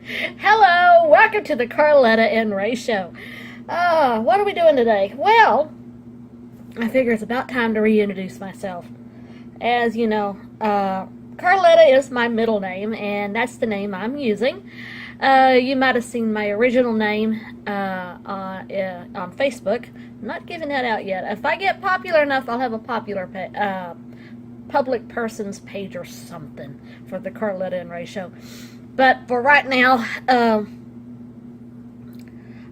Hello, welcome to the Carletta and Ray show. What are we doing today? Well, I figure it's about time to reintroduce myself. As you know, Carletta is my middle name, and that's the name I'm using. You might have seen my original name on Facebook. I'm not giving that out yet. If I get popular enough, I'll have a public person's page or something for the Carletta and Ray show. But for right now,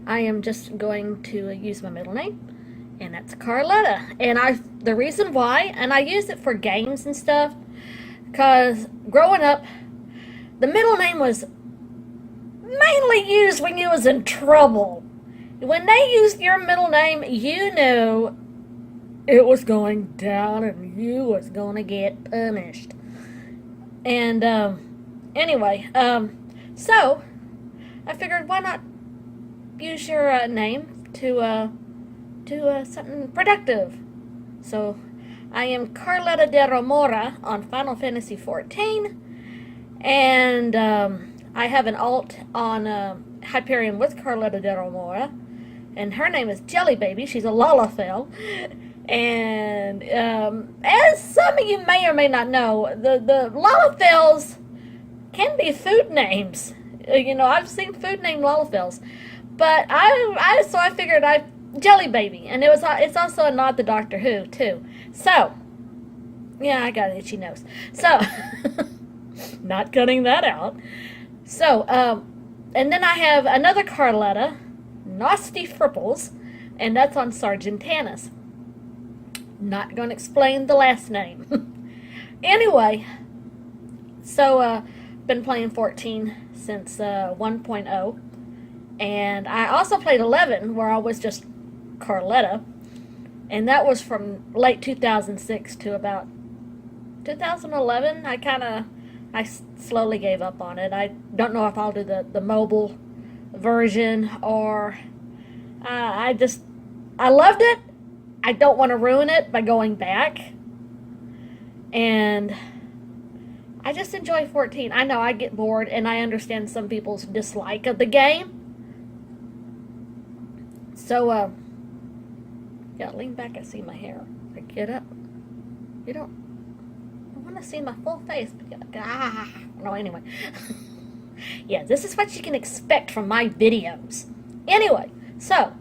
I am just going to use my middle name, and that's Carletta. And the reason why, and I use it for games and stuff, because growing up, the middle name was mainly used when you was in trouble. When they used your middle name, you knew it was going down and you was going to get punished. And anyway, so I figured, why not use your name to something productive. So I am Carletta de Romora on Final Fantasy XIV, and I have an alt on Hyperion with Carletta de Romora, and her name is Jelly Baby. She's a Lalafell. And as some of you may or may not know, the Lalafells can be food names. I've seen food named Lalafells, but so I figured Jelly Baby, and it's also a nod to Doctor Who too. So yeah, I got an itchy nose. So not cutting that out. So and then I have another Carletta, Nasty Fripples, and that's on Sergeant Tanis. Not going to explain the last name. Anyway, so been playing 14 since 1.0, and I also played 11, where I was just Carletta, and that was from late 2006 to about 2011. I slowly gave up on it. I don't know if I'll do the mobile version, or I loved it. I don't want to ruin it by going back. And I just enjoy 14. I know I get bored, and I understand some people's dislike of the game. So, yeah, lean back. I see my hair. I get up. You don't want to see my full face. No, anyway. Yeah, this is what you can expect from my videos. Anyway, so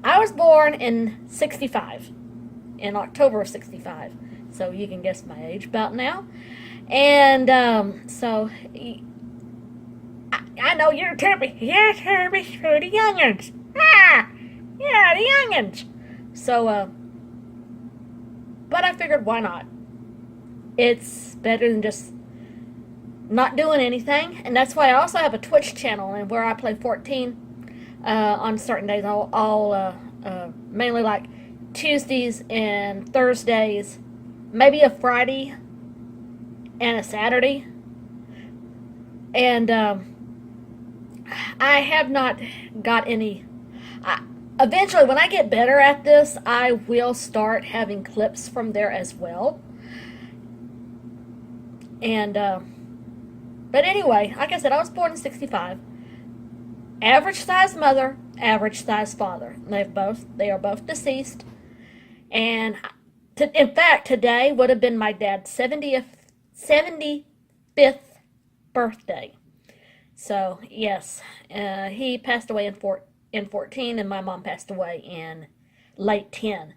I was born in 65, in October of 65, so you can guess my age about now. And so I know you're Kirby. Yes, Kirby, for the young'uns. Yeah, the young'uns. So, but I figured, why not? It's better than just not doing anything, and that's why I also have a Twitch channel, and where I play 14 on certain days. I'll mainly like Tuesdays and Thursdays, maybe a Friday and a Saturday. And I have not got any. Eventually, when I get better at this, I will start having clips from there as well. And but anyway, like I said, I was born in 65. Average size mother, average size father. They are both deceased. And in fact, today would have been my dad's 75th birthday. So yes, he passed away in 14, and my mom passed away in late 10.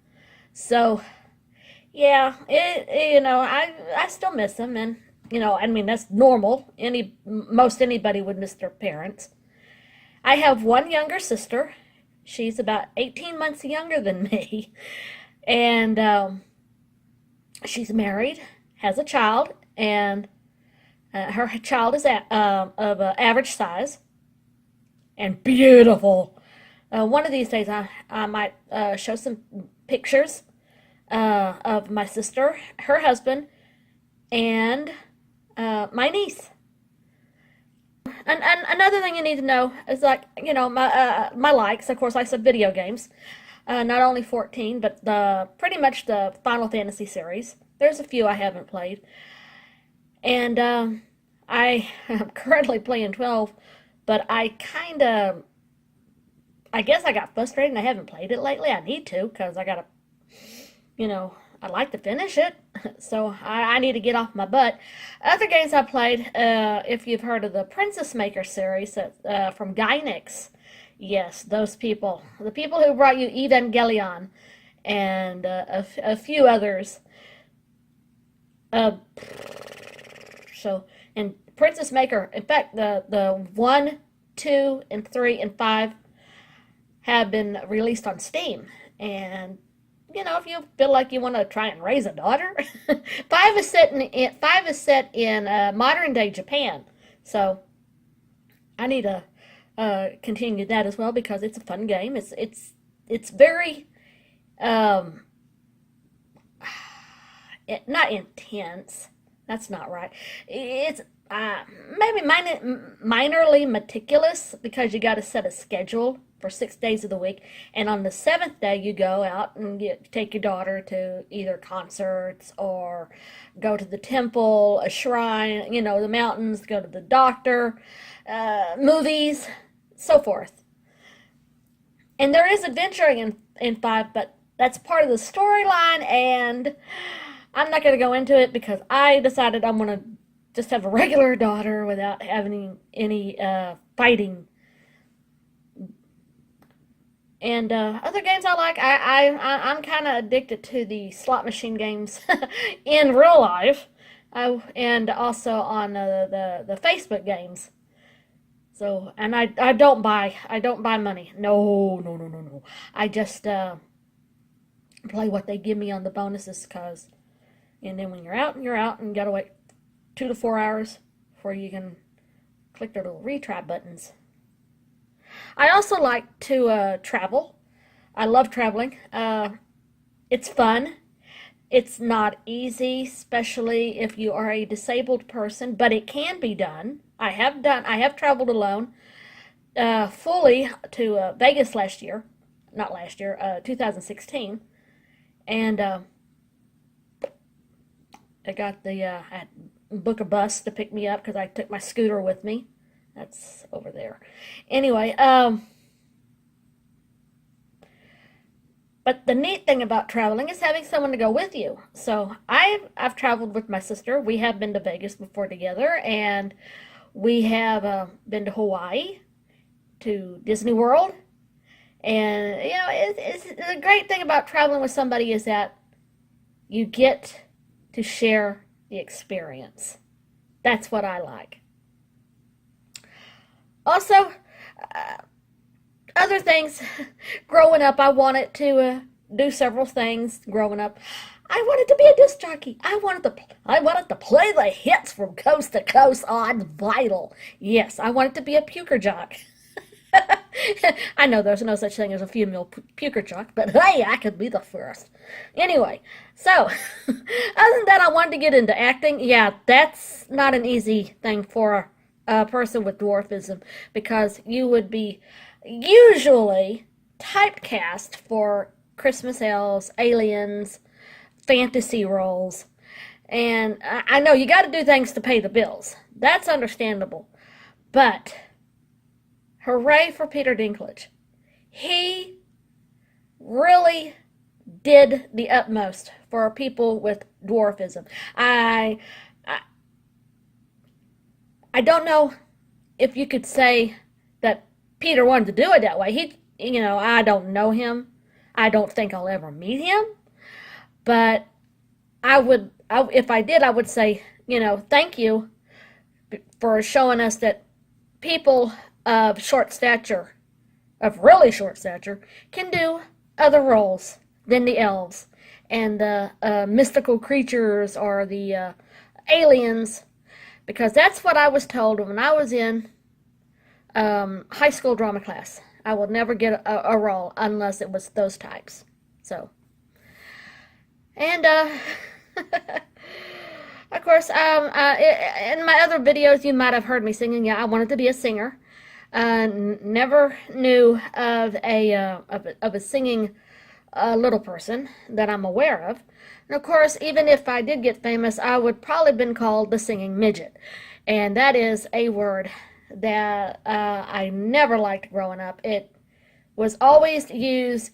So yeah, I still miss him, and I mean, that's normal. Most anybody would miss their parents. I have one younger sister. She's about 18 months younger than me. And she's married, has a child, and her child is of average size and beautiful. One of these days, I might show some pictures of my sister, her husband, and my niece. And another thing you need to know is, like, my likes. Of course, I said video games. Not only 14, but pretty much the Final Fantasy series. There's a few I haven't played. And I am currently playing 12, but I guess I got frustrated and I haven't played it lately. I need to because I gotta, I'd like to finish it. So I need to get off my butt. Other games I played, if you've heard of the Princess Maker series from Gainax, yes, those people, the people who brought you Evangelion and a few others. Uh, so, and Princess Maker, in fact, the 1, 2, and 3, and 5 have been released on Steam. And if you feel like you want to try and raise a daughter, five is set in modern day Japan. So I need to continue that as well because it's a fun game. It's very um, not intense. That's not right. It's maybe minorly meticulous because you got to set a schedule for 6 days of the week, and on the seventh day you go out and take your daughter to either concerts or go to the temple, a shrine, the mountains, go to the doctor, movies, so forth. And there is adventuring in 5, but that's part of the storyline, and I'm not going to go into it because I decided I'm going to just have a regular daughter without having any fighting. And other games I like, I'm kind of addicted to the slot machine games in real life, and also on the Facebook games. So, and I don't buy money. No, no, no, no, no. I just play what they give me on the bonuses, and then when you're out, you're out, and you gotta wait 2 to 4 hours before you can click their little retry buttons. I also like to travel. I love traveling. It's fun. It's not easy, especially if you are a disabled person, but it can be done. I have traveled alone fully to Vegas last year, not last year, 2016, and I got I had to book a bus to pick me up because I took my scooter with me. That's over there. Anyway, but the neat thing about traveling is having someone to go with you. So I've traveled with my sister. We have been to Vegas before together, and we have been to Hawaii, to Disney World, and it's the great thing about traveling with somebody is that you get to share the experience. That's what I like. Also, other things. Growing up, I wanted to do several things. Growing up, I wanted to be a disc jockey. I wanted to play the hits from coast to coast on vinyl. Yes, I wanted to be a puker jock. I know there's no such thing as a female puker jock, but hey, I could be the first. Anyway, so other than that, I wanted to get into acting. Yeah, that's not an easy thing for a person with dwarfism because you would be usually typecast for Christmas elves, aliens, fantasy roles. And I know you got to do things to pay the bills. That's understandable. But hooray for Peter Dinklage. He really did the utmost for people with dwarfism. I don't know if you could say that Peter wanted to do it that way. I don't know him. I don't think I'll ever meet him. But if I did, I would say, thank you for showing us that people of really short stature, can do other roles than the elves and the mystical creatures or the aliens. Because that's what I was told when I was in high school drama class. I would never get a role unless it was those types. So, and of course, in my other videos, you might have heard me singing. Yeah, I wanted to be a singer. Never knew of a singing little person that I'm aware of. And of course, even if I did get famous, I would probably have been called the singing midget. And that is a word that I never liked growing up. It was always used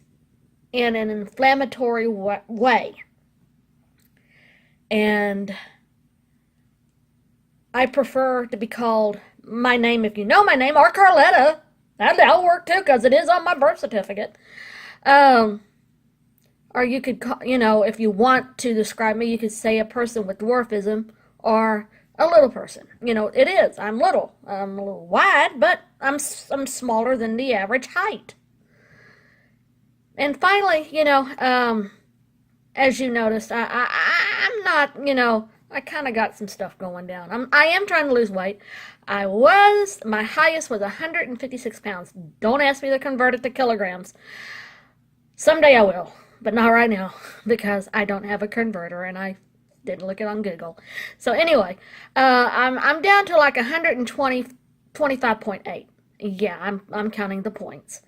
in an inflammatory way. And I prefer to be called my name if you know my name, or Carletta. That'll work too, because it is on my birth certificate. Or you could call, if you want to describe me, you could say a person with dwarfism or a little person. It is. I'm little. I'm a little wide, but I'm smaller than the average height. And finally, as you noticed, I'm not, I kind of got some stuff going down. I am trying to lose weight. My highest was 156 pounds. Don't ask me to convert it to kilograms. Someday I will, but not right now, because I don't have a converter, and I didn't look it on Google. So anyway, I'm down to like 125.8. Yeah, I'm counting the points.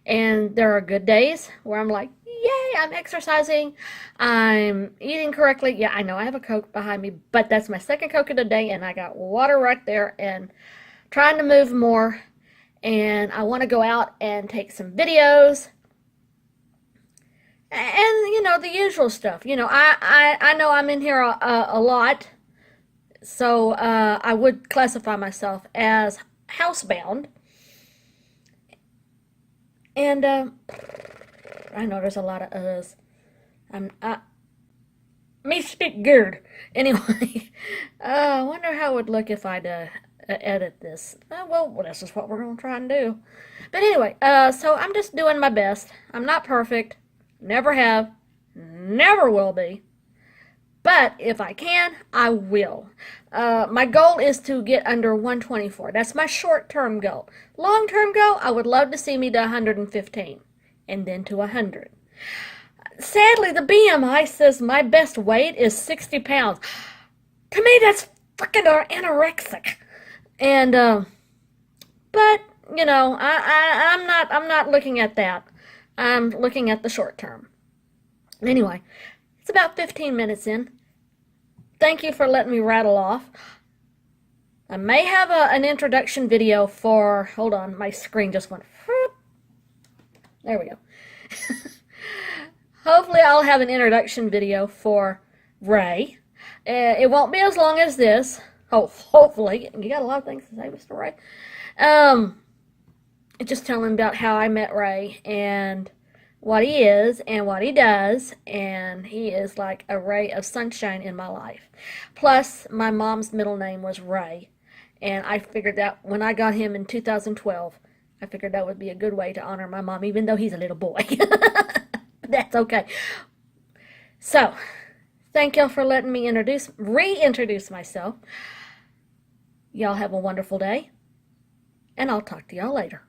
And there are good days where I'm like, yay, I'm exercising, I'm eating correctly. Yeah, I know I have a Coke behind me, but that's my second Coke of the day, and I got water right there, and trying to move more, and I want to go out and take some videos, and the usual stuff. I know I'm in here a lot, so I would classify myself as housebound. And I know there's a lot of us. Me speak good. Anyway, I wonder how it would look if I'd edit this. Well, this is what we're going to try and do. But anyway, so I'm just doing my best. I'm not perfect. Never have. Never will be. But if I can, I will. My goal is to get under 124. That's my short-term goal. Long-term goal, I would love to see me to 115. And then to 100. Sadly, the BMI says my best weight is 60 pounds. To me, that's freaking anorexic. And, but, I'm not looking at that. I'm looking at the short term. Anyway, it's about 15 minutes in. Thank you for letting me rattle off. I may have an introduction video for, hold on, my screen just went, there we go. Hopefully I'll have an introduction video for Ray. It won't be as long as this. Hopefully. You got a lot of things to say, Mr. Ray. Just telling about how I met Ray and what he is and what he does, and he is like a ray of sunshine in my life. Plus, my mom's middle name was Raye, and I figured that when I got him in 2012, I figured that would be a good way to honor my mom, even though he's a little boy. That's okay. So, thank y'all for letting me reintroduce myself. Y'all have a wonderful day, and I'll talk to y'all later.